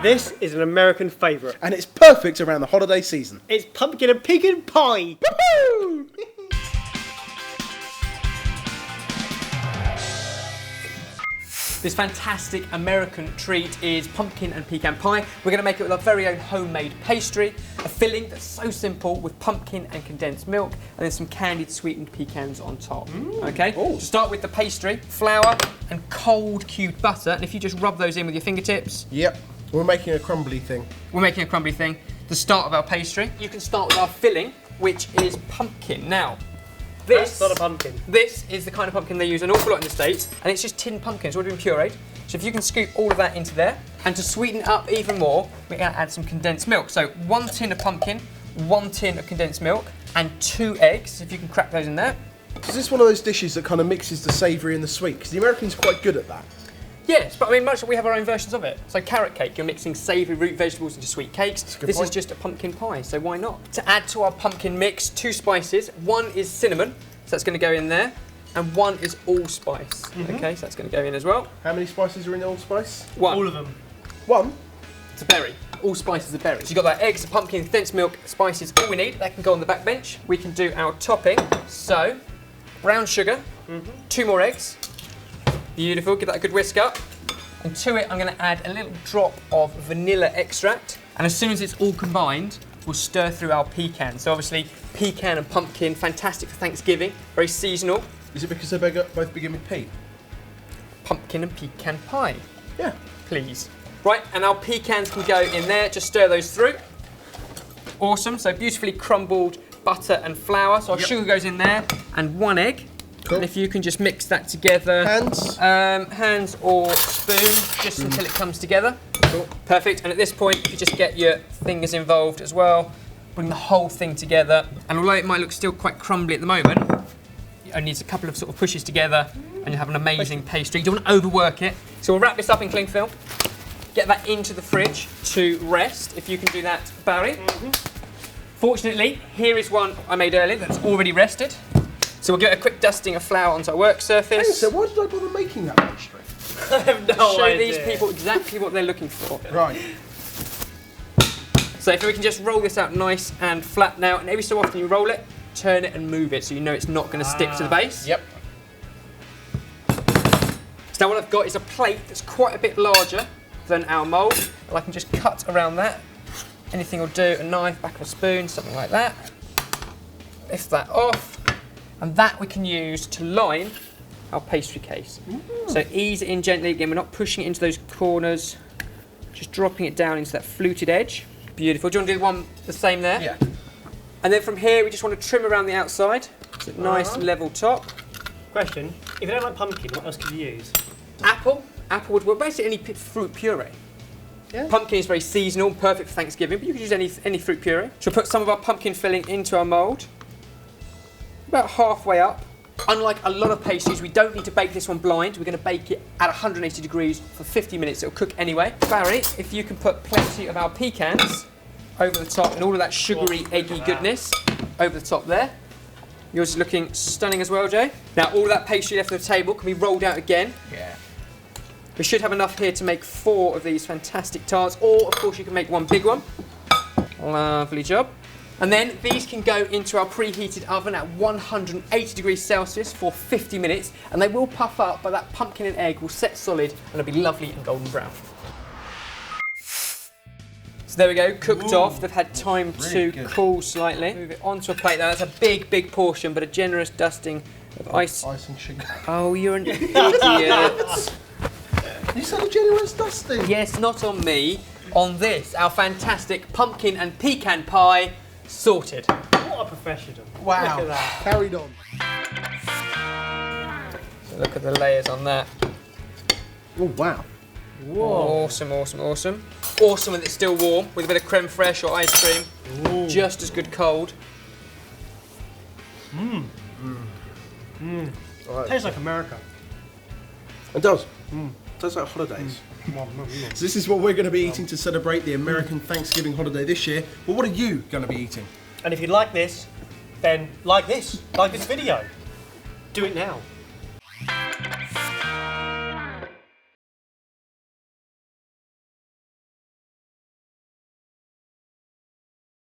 This is an American favourite. And it's perfect around the holiday season. It's pumpkin and pecan pie. Woohoo! This fantastic American treat is pumpkin and pecan pie. We're going to make it with our very own homemade pastry, a filling that's so simple with pumpkin and condensed milk, and then some candied sweetened pecans on top. Okay, Ooh. to start with the pastry, flour and cold cubed butter, and if you just rub those in with your fingertips, Yep, we're making a crumbly thing. we're making a crumbly thing. The start of our pastry, you can start with our filling, which is pumpkin. Now, That's not a pumpkin. This is the kind of pumpkin they use an awful lot in the States, and it's just tinned pumpkin. It's already been pureed. So if you can scoop all of that into there, and to sweeten it up even more, we're going to add some condensed milk. So 1 tin of pumpkin, 1 tin of condensed milk, and 2 eggs, if you can crack those in there. Is this one of those dishes that kind of mixes the savoury and the sweet? Because the Americans are quite good at that. Yes, but I mean, much like we have our own versions of it. So carrot cake, you're mixing savoury root vegetables into sweet cakes. a good This is point. just a pumpkin pie, so why not? To add to our pumpkin mix, 2 spices. 1 is cinnamon, so that's going to go in there, and 1 is allspice. Okay, so that's going to go in as well. How many spices are in the allspice? 1. All of them. 1. It's a berry. All spices are berries. You've got that eggs, pumpkin, condensed milk, spices, all we need. That can go on the back bench. We can do our topping. So, brown sugar, 2 more eggs. Beautiful, give that a good whisk up. And to it, I'm going to add a little drop of vanilla extract. And as soon as it's all combined, we'll stir through our pecan. So obviously, pecan and pumpkin, fantastic for Thanksgiving, very seasonal. Is it because they both begin with P? Pumpkin and pecan pie, Yeah. please. Right, and our pecans can go in there, just stir those through. Awesome, so beautifully crumbled butter and flour. So our sugar goes in there, and 1 egg. Cool. And if you can just mix that together. Hands? Hands or spoon, just until it comes together. Cool. Perfect, and at this point, if you just get your fingers involved as well, bring the whole thing together. And although it might look still quite crumbly at the moment, it only needs a couple of sort of pushes together, and you'll have an amazing pastry. You don't want to overwork it. So we'll wrap this up in cling film, get that into the fridge to rest, if you can do that, Barry. Fortunately, here is one I made earlier that's already rested. So we'll get a quick dusting of flour onto our work surface. Hey, so why did I bother making that pastry? I have no Show idea. these people exactly what they're looking for. Right. So if we can just roll this out nice and flat now, and every so often you roll it, turn it and move it so you know it's not going to stick to the base. Yep. So now what I've got is a plate that's quite a bit larger than our mould, and I can just cut around that. Anything will do, a knife, back of a spoon, something like that. Lift that off, and that we can use to line our pastry case. So ease it in gently, again, we're not pushing it into those corners, just dropping it down into that fluted edge. Beautiful. Do you want to do the same there? Yeah. And then from here, we just want to trim around the outside. So nice level top. Question, if you don't like pumpkin, what else could you use? Apple. Apple would, well, basically any fruit puree. Yeah. Pumpkin is very seasonal, perfect for Thanksgiving, but you could use any fruit puree. So we'll put some of our pumpkin filling into our mould. About halfway up. Unlike a lot of pastries, we don't need to bake this one blind. We're going to bake it at 180 degrees for 50 minutes. It'll cook anyway. Barry, if you can put plenty of our pecans over the top and all of that sugary, eggy goodness over the top there. Yours is looking stunning as well, Jay. Now, all of that pastry left on the table can be rolled out again. Yeah. We should have enough here to make 4 of these fantastic tarts, or of course you can make 1 big one. Lovely job. And then these can go into our preheated oven at 180 degrees Celsius for 50 minutes, and they will puff up, but that pumpkin and egg will set solid and it'll be lovely and golden brown. So there we go, cooked off. They've had time to cool slightly. Move it onto a plate now. That's a big, big portion, but a generous dusting of ice. Ice and sugar. Oh, you're an idiot. You said a generous dusting. Yes, not on me, on this, our fantastic pumpkin and pecan pie, sorted. What a professional. Wow. Look at that. Carried on. So look at the layers on that. Oh, wow. Whoa. Awesome, awesome, awesome. Awesome when it's still warm, with a bit of creme fraiche or ice cream. Ooh. Just as good cold. Tastes like America. It does. Tastes like holidays. So this is what we're going to be eating to celebrate the American Thanksgiving holiday this year. Well, what are you going to be eating? And if you like this, then like this video. Do it now.